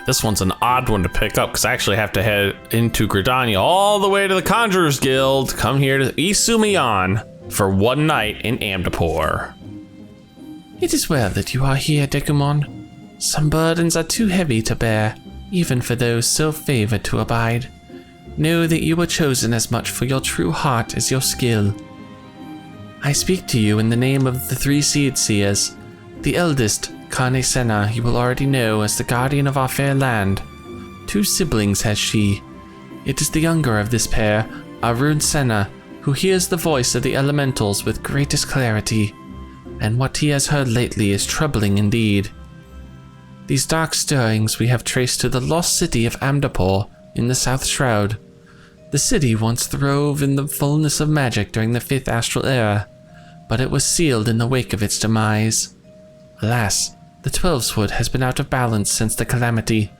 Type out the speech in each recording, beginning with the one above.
This one's an odd one to pick up because I actually have to head into Gridania all the way to the Conjurer's Guild. Come here to Isumiyan for one night in Amdapor. It is well that you are here, Dekumon. Some burdens are too heavy to bear, even for those so favored to abide. Know that you were chosen as much for your true heart as your skill. I speak to you in the name of the three Seed Seers. The eldest, Kane Senna, you will already know as the guardian of our fair land. 2 siblings has she. It is the younger of this pair, Arun Senna, who hears the voice of the elementals with greatest clarity, and what he has heard lately is troubling indeed. These dark stirrings we have traced to the Lost City of Amdapor in the South Shroud. The city once throve in the fullness of magic during the 5th Astral Era, but it was sealed in the wake of its demise. Alas, the Twelveswood has been out of balance since the calamity.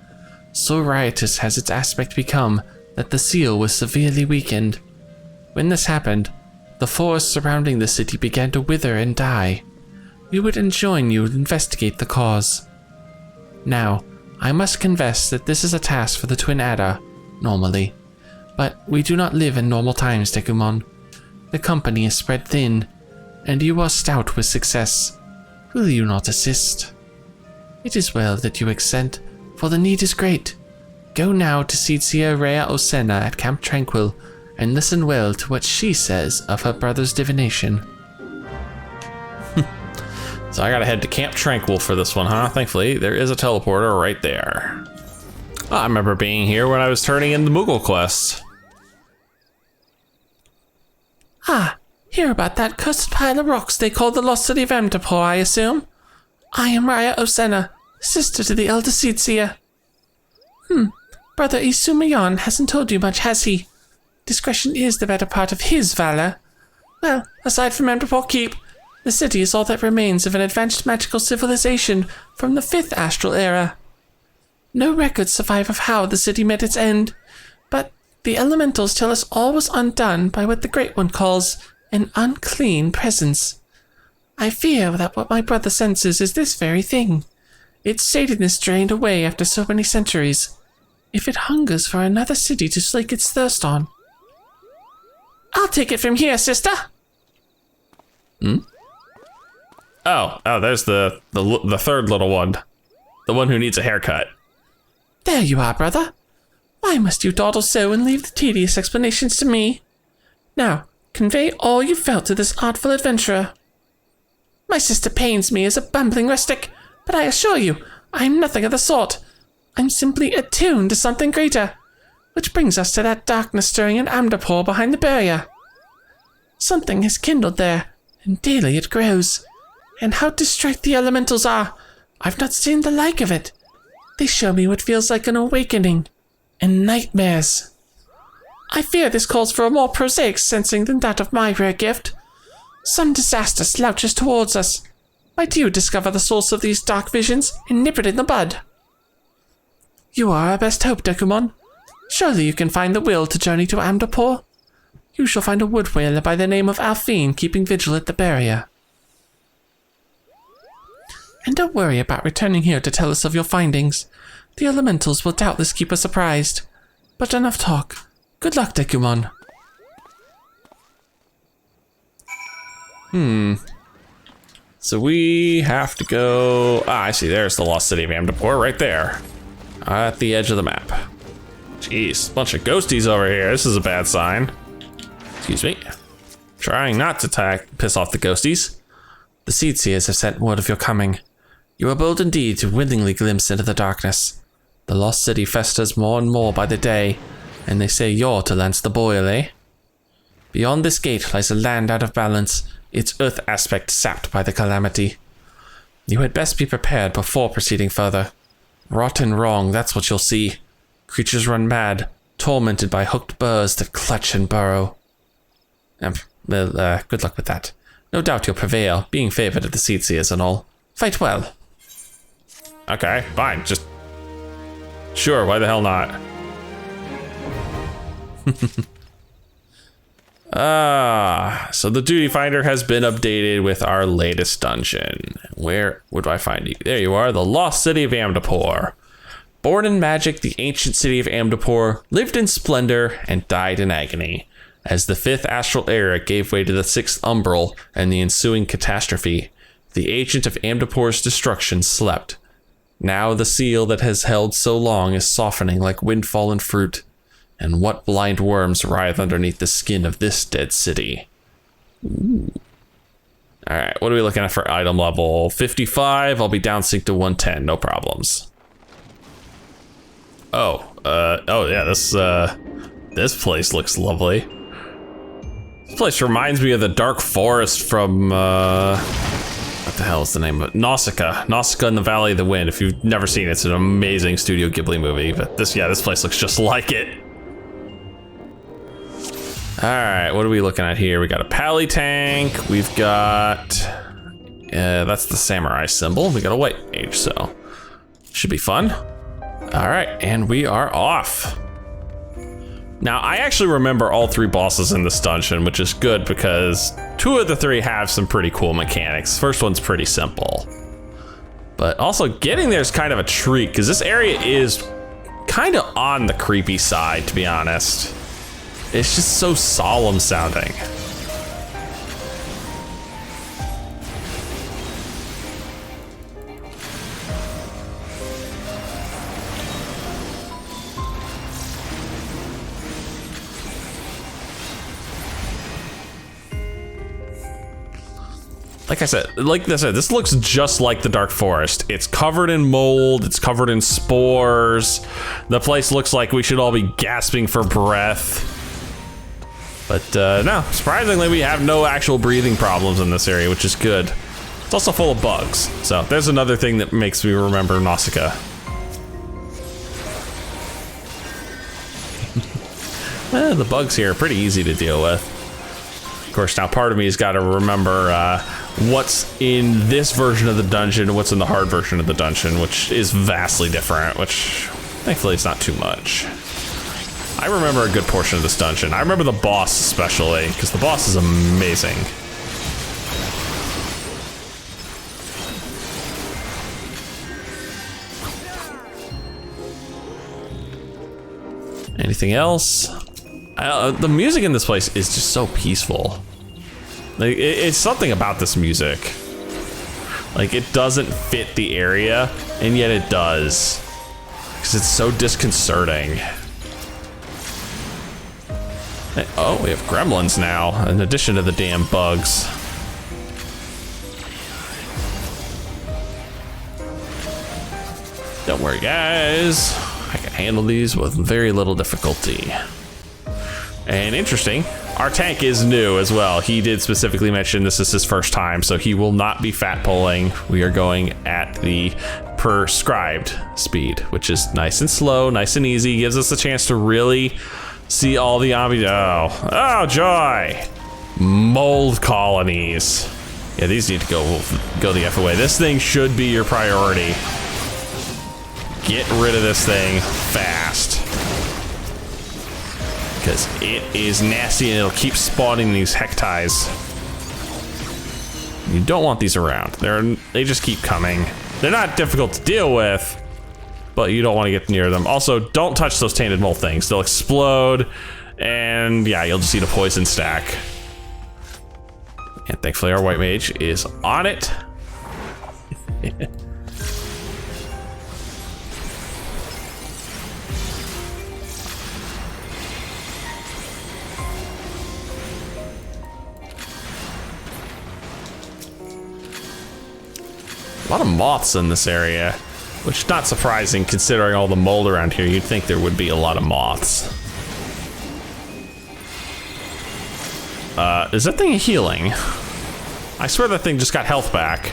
So riotous has its aspect become that the seal was severely weakened. When this happened, the forests surrounding the city began to wither and die. We would enjoin you to investigate the cause. Now, I must confess that this is a task for the Twin Adder, normally. But we do not live in normal times, Dekumon. The company is spread thin, and you are stout with success. Will you not assist? It is well that you accent, for the need is great. Go now to see Eorzea Osena at Camp Tranquil, and listen well to what she says of her brother's divination. So I gotta head to Camp Tranquil for this one, huh? Thankfully, there is a teleporter right there. Oh, I remember being here when I was turning in the Moogle quest. Ah, hear about that cursed pile of rocks they call the Lost City of Amdapor, I assume? I am Raya Osena, sister to the elder Seed Seer. Brother Isumiyan hasn't told you much, has he? Discretion is the better part of his valor. Well, aside from Amdapor Keep, the city is all that remains of an advanced magical civilization from the 5th Astral Era. No records survive of how the city met its end, but the elementals tell us all was undone by what the Great One calls an unclean presence. I fear that what my brother senses is this very thing. Its satedness drained away after so many centuries. If it hungers for another city to slake its thirst on. I'll take it from here, sister. Oh, there's the third little one. The one who needs a haircut. There you are, brother. Why must you dawdle so and leave the tedious explanations to me? Now, convey all you felt to this artful adventurer. My sister pains me as a bumbling rustic, but I assure you, I am nothing of the sort. I'm simply attuned to something greater, which brings us to that darkness stirring in Amdapor behind the barrier. Something has kindled there, and daily it grows. And how distraught the elementals are! I've not seen the like of it. They show me what feels like an awakening, and nightmares. I fear this calls for a more prosaic sensing than that of my rare gift. Some disaster slouches towards us. Might you discover the source of these dark visions and nip it in the bud? You are our best hope, Dekumon. Surely you can find the will to journey to Amdapor. You shall find a wood whaler by the name of Alphine keeping vigil at the barrier. And don't worry about returning here to tell us of your findings. The elementals will doubtless keep us apprised. But enough talk. Good luck, Dekumon. So we have to go... I see, there's the Lost City of Amdapor right there. At the edge of the map. Jeez, bunch of ghosties over here. This is a bad sign. Excuse me. Trying not to piss off the ghosties. The Seed Seers have sent word of your coming. You are bold indeed to willingly glimpse into the darkness. The Lost City festers more and more by the day, and they say you're to lance the boil, eh? Beyond this gate lies a land out of balance, its earth aspect sapped by the calamity. You had best be prepared before proceeding further. Rotten wrong, that's what you'll see. Creatures run mad, tormented by hooked burrs that clutch and burrow. Good luck with that. No doubt you'll prevail, being favored of the Seed Seers and all. Fight well. Okay, fine, just... Sure, why the hell not? So the Duty Finder has been updated with our latest dungeon. Where would I find you? There you are, the Lost City of Amdapor. Born in magic, the ancient city of Amdapor lived in splendor and died in agony. As the fifth astral era gave way to the sixth umbral and the ensuing catastrophe, the agent of Amdapor's destruction slept. Now the seal that has held so long is softening like wind-fallen fruit. And what blind worms writhe underneath the skin of this dead city? Ooh. All right, what are we looking at for item level? 55, I'll be down sync to 110, no problems. Oh yeah, this place looks lovely. This place reminds me of the Dark Forest from, what the hell is the name of it? Nausicaa. Nausicaa in the Valley of the Wind. If you've never seen it, it's an amazing Studio Ghibli movie, but this place looks just like it. All right, what are we looking at here? We got a pally tank. We've got, that's the samurai symbol. We got a white mage, so should be fun. All right, and we are off. Now, I actually remember all three bosses in this dungeon, which is good because two of the three have some pretty cool mechanics. First one's pretty simple, but also getting there is kind of a treat because this area is kind of on the creepy side, to be honest. It's just so solemn sounding. Like I said, this looks just like the Dark Forest. It's covered in mold, it's covered in spores. The place looks like we should all be gasping for breath. But no, surprisingly, we have no actual breathing problems in this area, which is good. It's also full of bugs. So there's another thing that makes me remember Nausicaa. The bugs here are pretty easy to deal with. Of course, now part of me has got to remember what's in this version of the dungeon and what's in the hard version of the dungeon, which is vastly different, which thankfully it's not too much. I remember a good portion of this dungeon. I remember the boss especially, because the boss is amazing. Anything else? The music in this place is just so peaceful. Like, it's something about this music. Like, it doesn't fit the area, and yet it does. Because it's so disconcerting. Oh, we have gremlins now, in addition to the damn bugs. Don't worry, guys. I can handle these with very little difficulty. And interesting, our tank is new as well. He did specifically mention this is his first time, so he will not be fat pulling. We are going at the prescribed speed, which is nice and slow, nice and easy. Gives us a chance to really see all the oh joy! Mold colonies. Yeah, these need to go the F away. This thing should be your priority. Get rid of this thing fast. Because it is nasty and it'll keep spawning these hecties. You don't want these around. They just keep coming. They're not difficult to deal with, but you don't want to get near them. Also, don't touch those tainted mold things. They'll explode, and yeah, you'll just eat a poison stack. And thankfully our white mage is on it. A lot of moths in this area, which is not surprising considering all the mold around here. You'd think there would be a lot of moths. Is that thing healing? I swear that thing just got health back.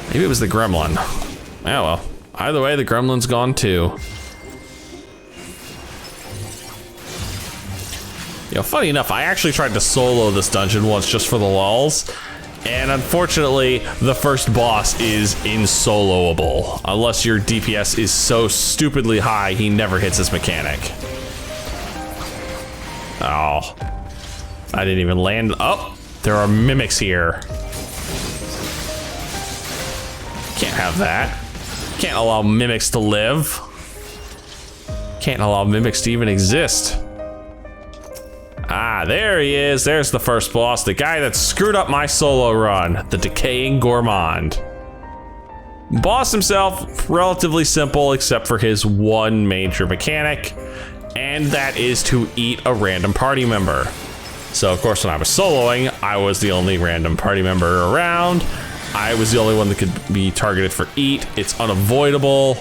Maybe it was the gremlin. Oh well, either way, the gremlin's gone too. You know, funny enough, I actually tried to solo this dungeon once just for the lulz. And unfortunately, the first boss is insoloable. Unless your DPS is so stupidly high, he never hits his mechanic. Oh. I didn't even land. Oh, there are mimics here. Can't have that. Can't allow mimics to live. Can't allow mimics to even exist. Ah, there he is. There's the first boss. The guy that screwed up my solo run. The Decaying Gourmand. Boss himself, relatively simple except for his one major mechanic. And that is to eat a random party member. So of course when I was soloing, I was the only random party member around. I was the only one that could be targeted for eat. It's unavoidable.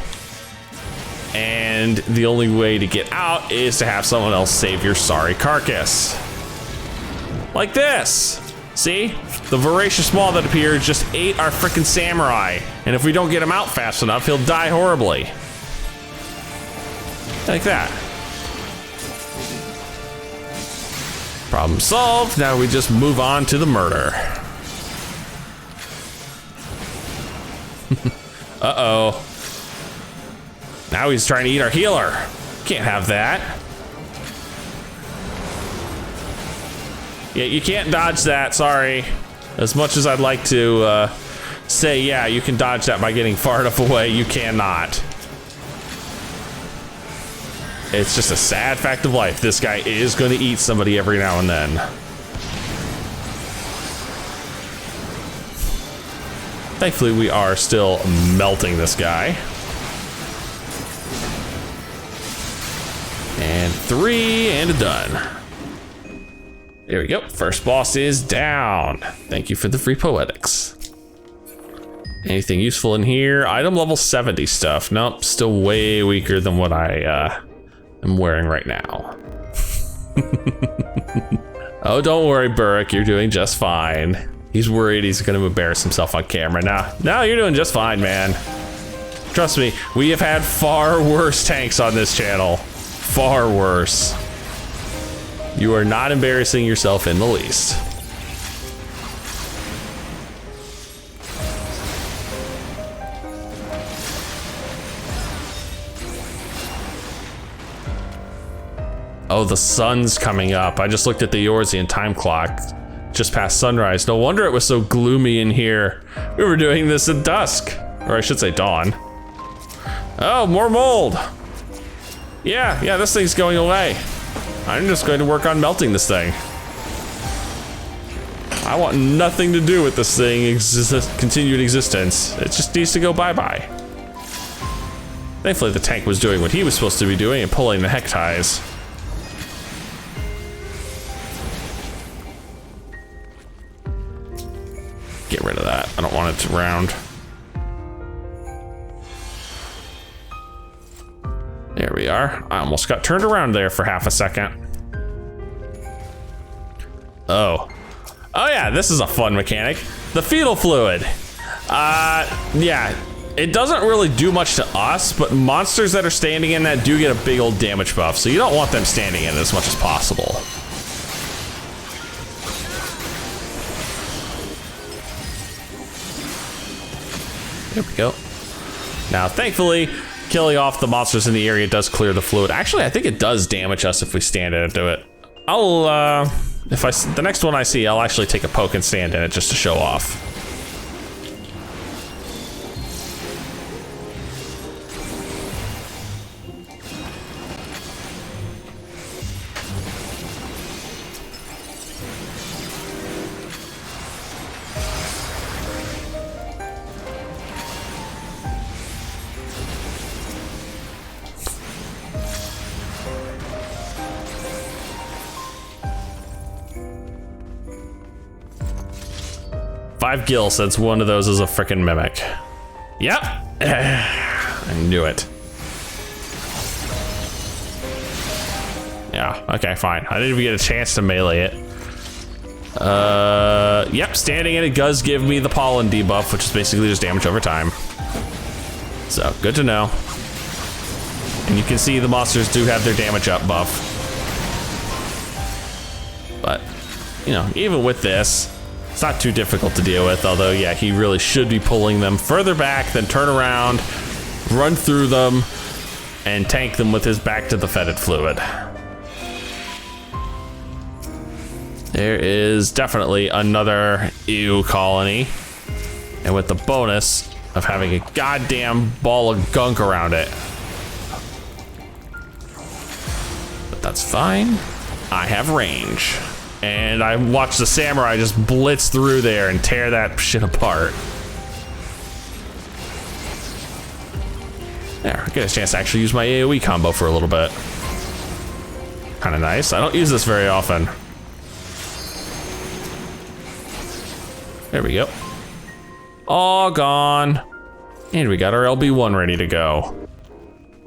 And the only way to get out is to have someone else save your sorry carcass. Like this. See? The voracious maw that appeared just ate our frickin' samurai. And if we don't get him out fast enough, he'll die horribly. Like that. Problem solved. Now we just move on to the murder. Uh-oh. Now he's trying to eat our healer. Can't have that. Yeah, you can't dodge that, sorry. As much as I'd like to say, yeah, you can dodge that by getting far enough away, you cannot. It's just a sad fact of life. This guy is going to eat somebody every now and then. Thankfully, we are still melting this guy. And 3 and done. There we go. First boss is down. Thank you for the free poetics. Anything useful in here? Item level 70 stuff. Nope, still way weaker than what I am wearing right now. Oh, don't worry, Burrick. You're doing just fine. He's worried he's going to embarrass himself on camera. No, you're doing just fine, man. Trust me, we have had far worse tanks on this channel. Far worse. You are not embarrassing yourself in the least. Oh, the sun's coming up. I just looked at the Eorzean time clock. Just past sunrise. No wonder it was so gloomy in here. We were doing this at dusk. Or I should say dawn. Oh, more mold. Yeah, this thing's going away. I'm just going to work on melting this thing. I want nothing to do with this thing continued existence. It just needs to go bye-bye. Thankfully the tank was doing what he was supposed to be doing and pulling the heck ties. Get rid of that. I don't want it to round. There we are. I almost got turned around there for half a second. Oh yeah, this is a fun mechanic. The fetal fluid. Yeah, it doesn't really do much to us, but monsters that are standing in that do get a big old damage buff, so you don't want them standing in it as much as possible. There we go. Now, thankfully, killing off the monsters in the area does clear the fluid. Actually, I think it does damage us if we stand into it. The next one I see, I'll actually take a poke and stand in it just to show off. Five gil since one of those is a frickin' mimic. Yep. I knew it. Yeah, okay, fine. I didn't even get a chance to melee it. Yep, standing in it does give me the pollen debuff, which is basically just damage over time. So, good to know. And you can see the monsters do have their damage up buff. But, you know, even with this, it's not too difficult to deal with, although, yeah, he really should be pulling them further back, then turn around, run through them, and tank them with his back to the fetid fluid. There is definitely another Ew colony. And with the bonus, of having a goddamn ball of gunk around it. But that's fine. I have range. And I watched the samurai just blitz through there and tear that shit apart. There, I get a chance to actually use my AoE combo for a little bit. Kind of nice. I don't use this very often. There we go. All gone. And we got our LB1 ready to go.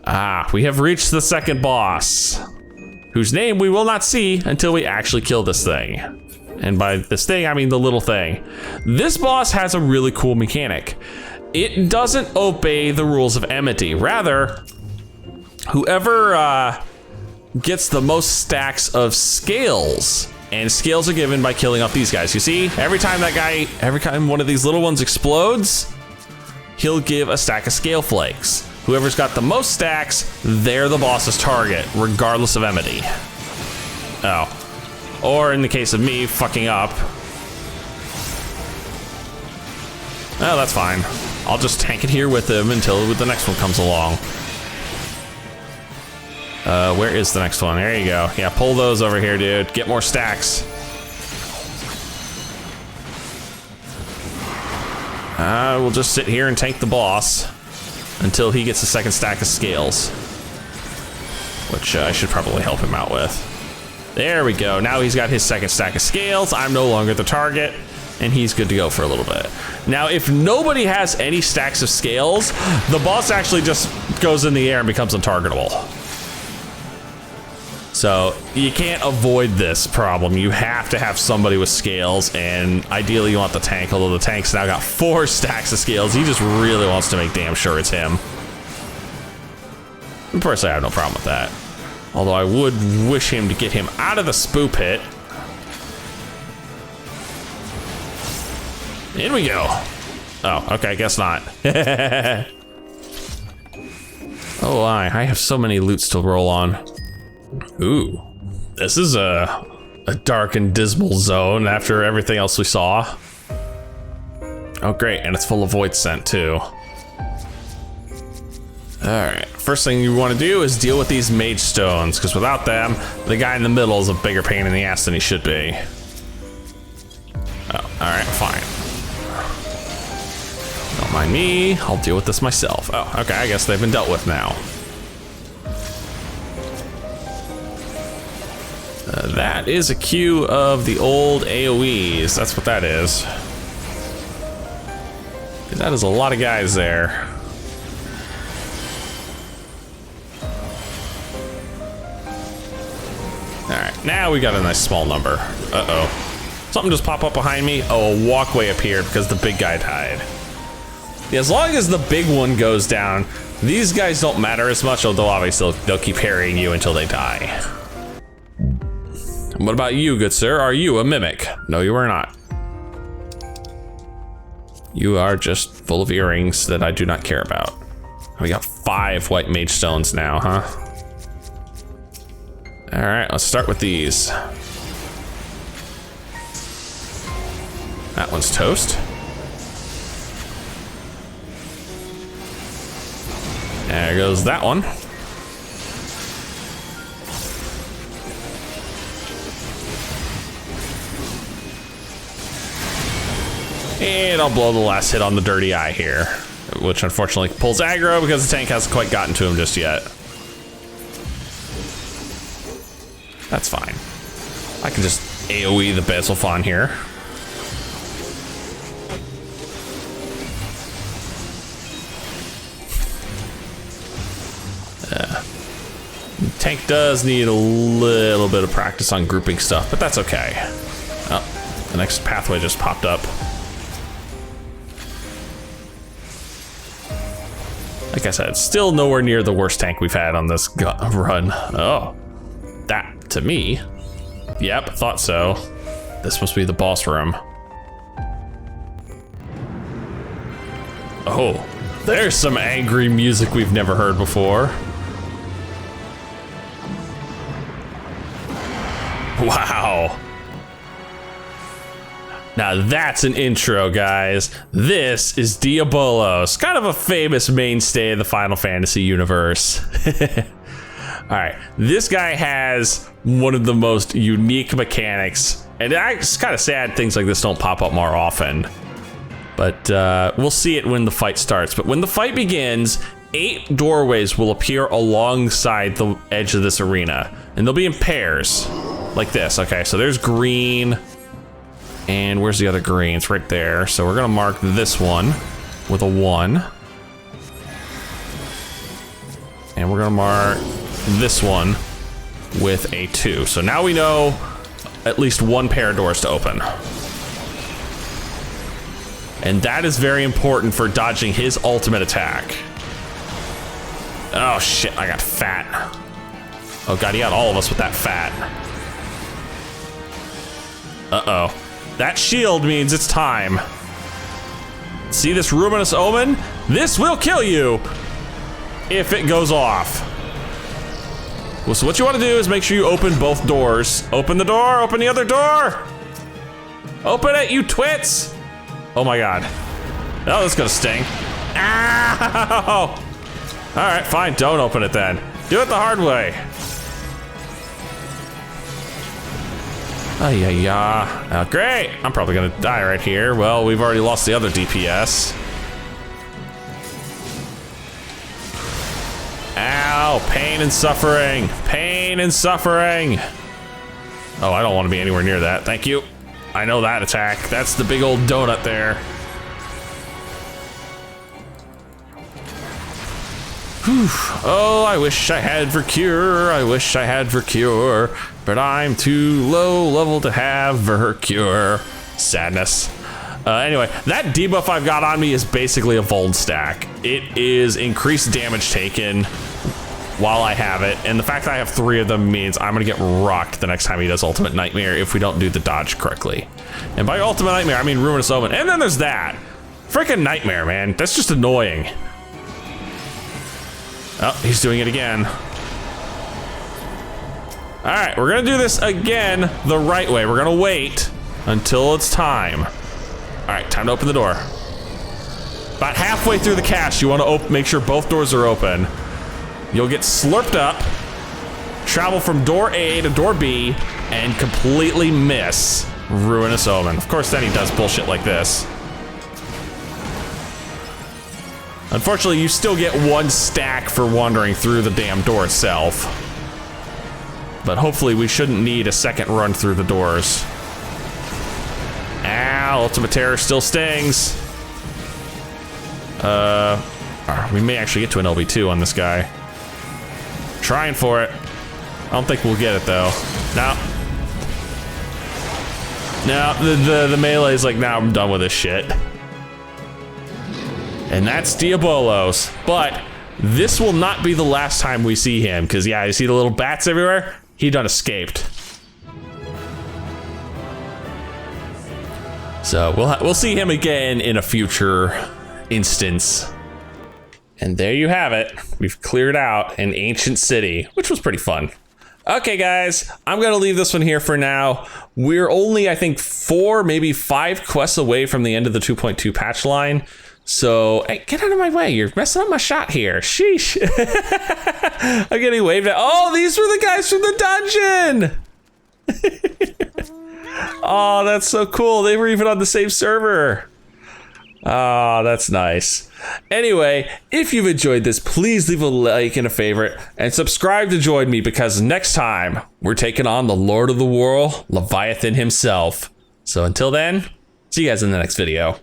Ah, we have reached the second boss, whose name we will not see until we actually kill this thing. And by this thing, I mean the little thing. This boss has a really cool mechanic. It doesn't obey the rules of enmity. Rather, whoever gets the most stacks of scales, and scales are given by killing off these guys. You see, every time one of these little ones explodes, he'll give a stack of scale flakes. Whoever's got the most stacks, they're the boss's target, regardless of enmity. Oh. Or in the case of me fucking up. Oh, that's fine. I'll just tank it here with him until the next one comes along. Where is the next one? There you go. Yeah, pull those over here, dude. Get more stacks. We'll just sit here and tank the boss until he gets a second stack of scales, which I should probably help him out with. There we go. Now he's got his second stack of scales. I'm no longer the target, and he's good to go for a little bit. Now, if nobody has any stacks of scales, the boss actually just goes in the air and becomes untargetable. So you can't avoid this problem. You have to have somebody with scales, and ideally you want the tank, although the tank's now got 4 stacks of scales. He just really wants to make damn sure it's him. And personally, I have no problem with that. Although I would wish him to get him out of the spoo pit. In we go. Oh, okay, guess not. Oh, I have so many loots to roll on. Ooh, this is a dark and dismal zone after everything else we saw. Oh great, and it's full of void scent too. Alright, first thing you want to do is deal with these mage stones, because without them, the guy in the middle is a bigger pain in the ass than he should be. Oh, alright, fine. Don't mind me, I'll deal with this myself. Oh, okay, I guess they've been dealt with now. That is a queue of the old AoEs. That's what that is. That is a lot of guys there. Alright, now we got a nice small number. Uh-oh. Something just popped up behind me. Oh, a walkway appeared because the big guy died. Yeah, as long as the big one goes down, these guys don't matter as much, although obviously they'll keep harrying you until they die. What about you, good sir? Are you a mimic? No, you are not. You are just full of earrings that I do not care about. We got 5 white mage stones now, huh? All right, let's start with these. That one's toast. There goes that one. And I'll blow the last hit on the dirty eye here, which unfortunately pulls aggro because the tank hasn't quite gotten to him just yet. That's fine. I can just AoE the Basilfon here. Tank does need a little bit of practice on grouping stuff, but that's okay. Oh, the next pathway just popped up. Like I said, still nowhere near the worst tank we've had on this run. Oh, that to me. Yep, thought so. This must be the boss room. Oh, there's some angry music we've never heard before. Wow. Now that's an intro, guys. This is Diabolos, kind of a famous mainstay of the Final Fantasy universe. All right, this guy has one of the most unique mechanics, and it's kind of sad things like this don't pop up more often. But we'll see it when the fight starts. But when the fight begins, 8 doorways will appear alongside the edge of this arena, and they'll be in pairs, like this. Okay, so there's green. And where's the other green? It's right there. So we're gonna mark this one with a 1. And we're gonna mark this one with a 2. So now we know at least 1 pair of doors to open. And that is very important for dodging his ultimate attack. Oh shit, I got fat. Oh god, he got all of us with that fat. Uh-oh. That shield means it's time. See this Ruminous Omen? This will kill you if it goes off. Well, so what you want to do is make sure you open both doors. Open the door, open the other door. Open it, you twits. Oh my god. Oh, that's gonna sting. Ow! All right, fine, don't open it then. Do it the hard way. Oh, great. I'm probably gonna die right here. Well, we've already lost the other DPS. Ow, pain and suffering. Pain and suffering. Oh, I don't want to be anywhere near that. Thank you. I know that attack. That's the big old donut there. Whew. Oh, I wish I had Vercure. I wish I had Vercure. But I'm too low level to have Vercure. Sadness. Anyway, that debuff I've got on me is basically a Vold stack. It is increased damage taken while I have it, and the fact that I have 3 of them means I'm gonna get rocked the next time he does Ultimate Nightmare if we don't do the dodge correctly. And by Ultimate Nightmare, I mean Ruinous Omen. And then there's that. Freaking Nightmare, man. That's just annoying. Oh, he's doing it again. All right, we're gonna do this again the right way. We're gonna wait until it's time. All right, time to open the door. About halfway through the cast, you wanna make sure both doors are open. You'll get slurped up, travel from door A to door B, and completely miss Ruinous Omen. Of course, then he does bullshit like this. Unfortunately, you still get 1 stack for wandering through the damn door itself. But hopefully we shouldn't need a second run through the doors. Ow, Ultimate Terror still stings. We may actually get to an LB2 on this guy. Trying for it. I don't think we'll get it though. No. No, the melee is like, now I'm done with this shit. And that's Diabolos. But this will not be the last time we see him, because yeah, you see the little bats everywhere? He done escaped. So we'll see him again in a future instance. And there you have it. We've cleared out an ancient city, which was pretty fun. Okay, guys, I'm gonna leave this one here for now. We're only, I think, 4, maybe 5 quests away from the end of the 2.2 patch line. So, hey, get out of my way. You're messing up my shot here. Sheesh. I'm getting waved at. Oh, these were the guys from the dungeon. Oh, that's so cool. They were even on the same server. Oh, that's nice. Anyway, if you've enjoyed this, please leave a like and a favorite and subscribe to join me, because next time we're taking on the Lord of the World, Leviathan himself. So until then, see you guys in the next video.